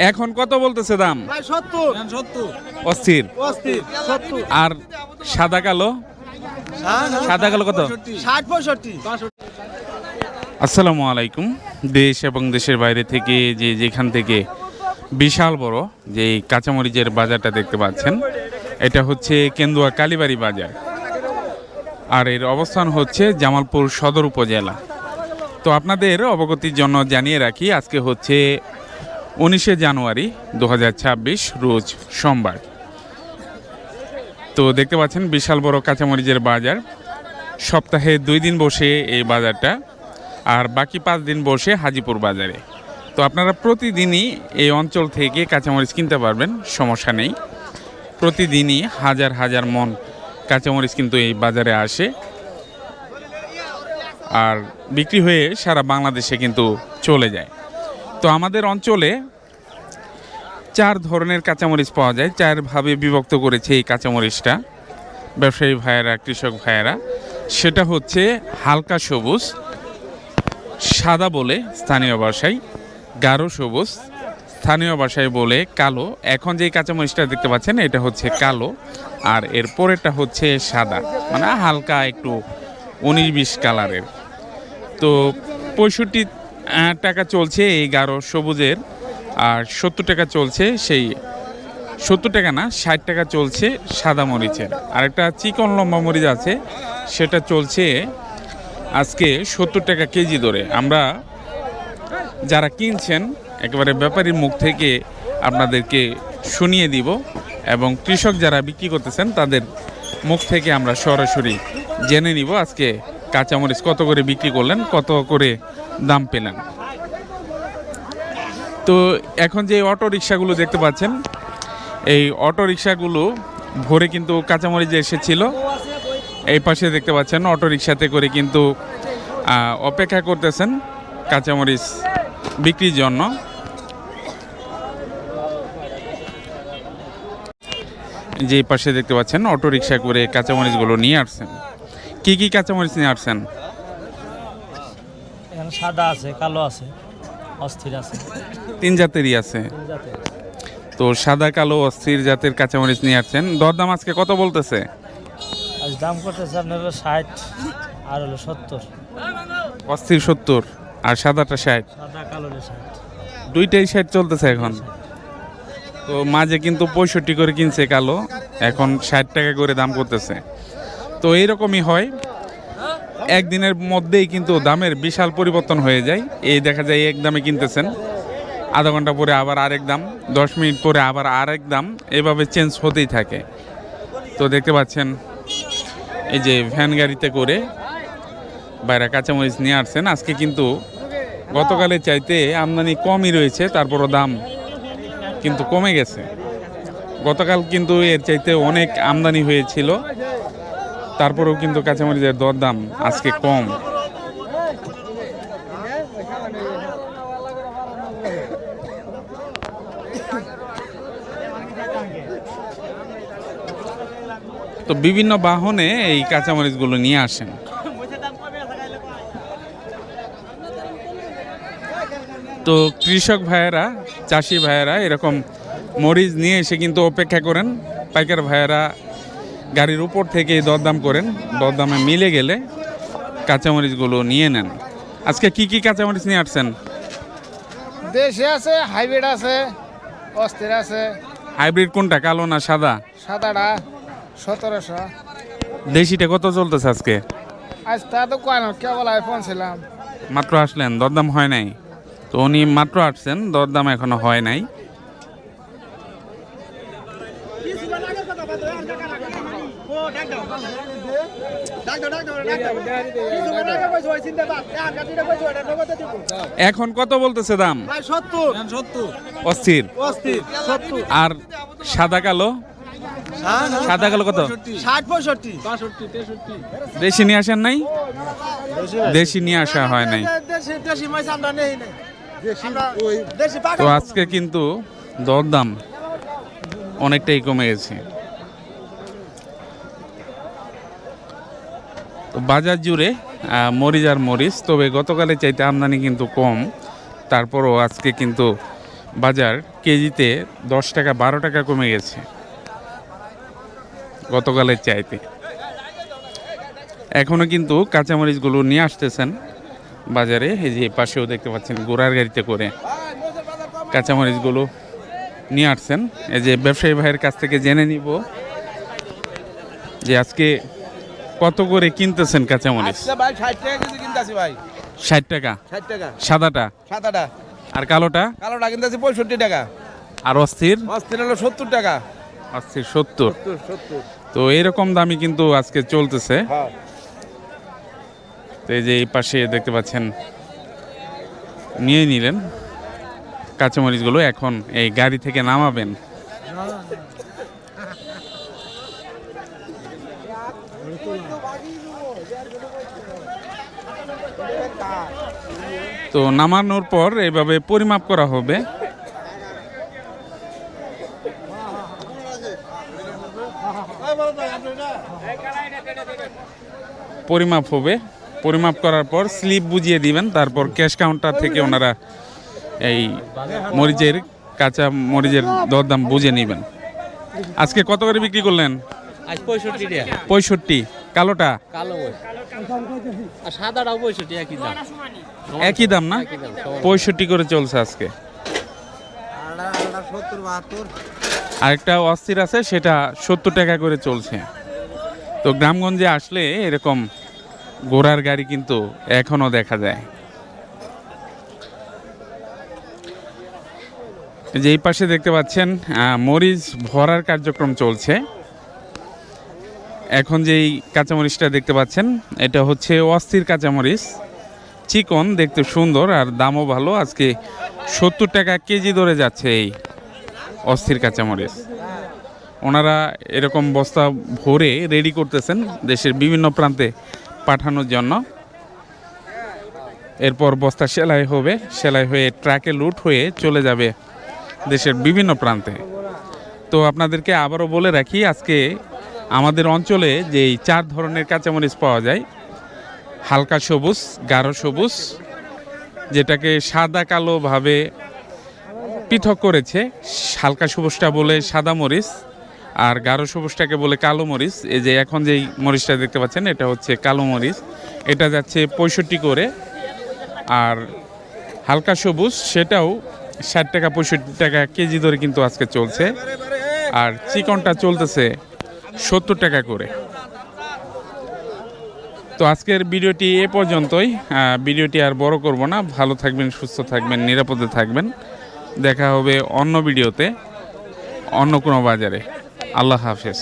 এখন কত বলতেছে দাম? ভাই 70 অস্থির। 70 আর সাদা কালো? সাদা কালো কত? 60 65 আসসালামু আলাইকুম। দেশ এবং দেশের বাইরে থেকে যেখান থেকে বিশাল বড় যে কাঁচামরিচের বাজারটা দেখতে পাচ্ছেন, এটা হচ্ছে কেন্দুয়া কালীবাড়ি বাজার, আর এর অবস্থান হচ্ছে জামালপুর সদর উপজেলা। তো আপনাদের অবগতির জন্য জানিয়ে রাখি, আজকে হচ্ছে 19শে জানুয়ারি 2026, রোজ সোমবার। তো দেখতে পাচ্ছেন বিশাল বড় কাঁচামরিচের বাজার। সপ্তাহে 2 দিন বসে এই বাজারটা, আর বাকি 5 দিন বসে হাজিপুর বাজারে। তো আপনারা প্রতিদিনই এই অঞ্চল থেকে কাঁচামরিচ কিনতে পারবেন, সমস্যা নেই। প্রতিদিনই হাজার হাজার মন কাঁচামরিচ কিন্তু এই বাজারে আসে, আর বিক্রি হয়ে সারা বাংলাদেশে কিন্তু চলে যায়। তো আমাদের অঞ্চলে 4 ধরনের কাঁচামরিচ পাওয়া যায়, 4 ভাবে বিভক্ত করেছে এই কাঁচামরিচটা ব্যবসায়ী ভাইয়েরা, কৃষক ভাইয়েরা। সেটা হচ্ছে হালকা সবুজ, সাদা বলে স্থানীয় ভাষায়, গাঢ় সবুজ স্থানীয় ভাষায় বলে, কালো। এখন যে কাঁচামরিচটা দেখতে পাচ্ছেন এটা হচ্ছে কালো, আর এর পরেরটা হচ্ছে সাদা, মানে হালকা একটু 19-20 কালারের। তো 65 টাকা চলছে এই গাঢ় সবুজের, আর 70 টাকা চলছে, সেই 70 টাকা না 60 টাকা চলছে সাদা মরিচের। আর একটা চিকন লম্বা মরিচ আছে, সেটা চলছে আজকে 70 টাকা কেজি ধরে। আমরা যারা কিনছেন একেবারে ব্যাপারীর মুখ থেকে আপনাদেরকে শুনিয়ে দিব, এবং কৃষক যারা বিক্রি করতেছেন তাদের মুখ থেকে আমরা সরাসরি জেনে নিব আজকে কাঁচামরিচ কত করে বিক্রি করলেন, কত করে দাম পেলেন। তো এখন যে অটো রিক্সাগুলো দেখতে পাচ্ছেন, এই অটো রিক্সাগুলো ভোরে কিন্তু কাঁচামরিচ এসেছিল। এই পাশে দেখতে পাচ্ছেন অটো রিক্সাতে করে কিন্তু অপেক্ষা করতেছেন কাঁচামরিচ বিক্রির জন্য। যে পাশে দেখতে পাচ্ছেন অটো রিক্সা করে কাঁচামরিচগুলো নিয়ে আসছেন। কি কি কাঁচামরিচ নিয়ে আসছেন? এখানে সাদা আছে, কালো আছে, অস্থির আছে, 3 জাতেরই আছে। তো সাদা, কালো, অস্থির জাতের কাঁচামরিচ নিয়ে আসছেন। দরদাম আজকে কত বলতেছে? আজ দাম করতেছে আপনার 60 আর হলো 70। অস্থির 70 আর সাদাটা 60। সাদা কালো 60, দুইটাই 60 চলতেছে এখন। তো মাঝে কিন্তু 65 করে কিনছে কালো, এখন 60 টাকা করে দাম করতেছে। তো এইরকমই হয়, একদিনের মধ্যেই কিন্তু দামের বিশাল পরিবর্তন হয়ে যায়। এই দেখা যায় এক দামে কিনতেছেন, আধা ঘন্টা পরে আবার আরেক দাম, 10 মিনিট পরে আবার আরেক দাম, এভাবে চেঞ্জ হতেই থাকে। তো দেখতে পাচ্ছেন এই যে ভ্যান গাড়িতে করে বাইরে কাঁচামরিচ নিয়ে আসছেন। আজকে কিন্তু গতকালের চাইতে আমদানি কমই রয়েছে, তারপরও দাম কিন্তু কমে গেছে। গতকাল কিন্তু এর চাইতে অনেক আমদানি হয়েছিল, তারপরেও কিন্তু কাঁচামরিচের দরদাম আজকে কম। তো বিভিন্ন বাহনে এই কাঁচামরিচগুলো নিয়ে আসেন। তো কৃষক ভাইয়েরা, চাষি ভাইয়েরা এরকম মরিচ নিয়ে এসে কিন্তু অপেক্ষা করেন। পাইকার ভাইয়েরা গাড়ির উপর থেকে দরদাম করেন, দরদামে মিলে গেলে কাঁচামরিচগুলো নিয়ে নেন। আজকে কি কি কাঁচামরিচ নিয়ে আসছেন? দেশে আছে, হাইব্রিড আছে, অস্থির আছে। হাইব্রিড কোনটা, কালো না সাদা? সাদাটা 1700। দেশিটা কত চলতেছে আজকে? আজ তা তো কেন, কেবল আইফোন ছিলাম। মাত্র আসলেন, দরদাম হয় নাই? তো উনি মাত্র আসছেন, দরদাম এখনো হয় নাই। এখন কত বলতেছে দাম? ভাই 70 অস্থির। 70 আর সাদা কালো? সাদা কালো কত? 60 65 দেশি নিয়ে আসেন নাই? দেশি নিয়ে আসা হয় নাই। দেশি মাছ আমরা নেই নাই। দেশি তো আজকে কিন্তু দরদাম অনেকটাই কমে গেছে। তো বাজার জুড়ে মরিচ আর মরিচ, তবে গতকালের চাইতে আমদানি কিন্তু কম, তারপরও আজকে কিন্তু বাজার কেজিতে 10 টাকা 12 টাকা কমে গেছে গতকালের চাইতে। এখনও কিন্তু কাঁচামরিচগুলো নিয়ে আসতেছেন বাজারে। এই যে পাশেও দেখতে পাচ্ছেন ঘোড়ার গাড়িতে করে কাঁচামরিচগুলো নিয়ে আসছেন। এই যে ব্যবসায়ী ভাইয়ের কাছ থেকে জেনে নিব যে আজকে কত করে কিনতেছেন কাঁচামরিচ। ভাই 60 টাকা কেজি কিনতাছি ভাই। 60 টাকা 60 টাকা সাদাটা, সাদাটা, আর কালোটা কালোটা কিনতাছি 65 টাকা, আর অস্থির অস্থির হলো 70 টাকা। অস্থির 70। 70। তো এরকম দামই কিন্তু আজকে চলতেছে। হ্যাঁ তো এই যে এই পাশে দেখতে পাচ্ছেন নিয়ে নিলেন কাঁচামরিচগুলো, এখন এই গাড়ি থেকে নামাবেন। তো নামানোর পর এইভাবে পরিমাপ করা হবে। পরিমাপ হবে, পরিমাপ করার পর স্লিপ বুঝিয়ে দিবেন, তারপর ক্যাশ কাউন্টার থেকে ওনারা এই মরিচের কাঁচা মরিচের দরদাম বুঝে নেবেন। আজকে কত করে বিক্রি করলেন? আজ 65 টাকা 65। কালোটা কালো আর সাদাটাও 65 একই দাম। একই দাম না? 65 করে চলছে আজকে। আড়া 70 72। আরেকটা অস্থির আছে, সেটা 70 টাকা করে চলছে। তো গ্রামগঞ্জে আসলে এরকম ঘোড়ার গাড়ি কিন্তু এখনো দেখা যায়। যে এই পাশে দেখতে পাচ্ছেন মরিচ ভরার কার্যক্রম চলছে। এখন যেই কাঁচামরিচটা দেখতে পাচ্ছেন এটা হচ্ছে অস্থির কাঁচামরিচ, চিকন, দেখতে সুন্দর আর দামও ভালো। আজকে 70 টাকা কেজি ধরে যাচ্ছে এই অস্থির কাঁচামরিচ। ওনারা এরকম বস্তা ভরে রেডি করতেছেন দেশের বিভিন্ন প্রান্তে পাঠানোর জন্য। এরপর বস্তা সেলাই হবে, সেলাই হয়ে ট্রাকে লুট হয়ে চলে যাবে দেশের বিভিন্ন প্রান্তে। তো আপনাদেরকে আবারও বলে রাখি, আজকে আমাদের অঞ্চলে যেই 4 ধরনের কাঁচামরিচ পাওয়া যায়, হালকা সবুজ, গাঢ় সবুজ, যেটাকে সাদা কালো ভাবে পৃথক করেছে। হালকা সবুজটা বলে সাদা মরিচ, আর গাঢ় সবুজটাকে বলে কালো মরিচ। এই যে এখন যেই মরিচটা দেখতে পাচ্ছেন এটা হচ্ছে কালো মরিচ, এটা যাচ্ছে 65 করে। আর হালকা সবুজ সেটাও 60 টাকা 65 টাকা কেজি ধরে কিন্তু আজকে চলছে। আর চিকনটা চলতেছে 70 টাকা করে। তো আজকের ভিডিওটি এ পর্যন্তই। ভিডিওটি আর বড় করব না। ভালো থাকবেন, সুস্থ থাকবেন, নিরাপদে থাকবেন। দেখা হবে অন্য ভিডিওতে, অন্য কোনো বাজারে। আল্লাহ হাফেজ।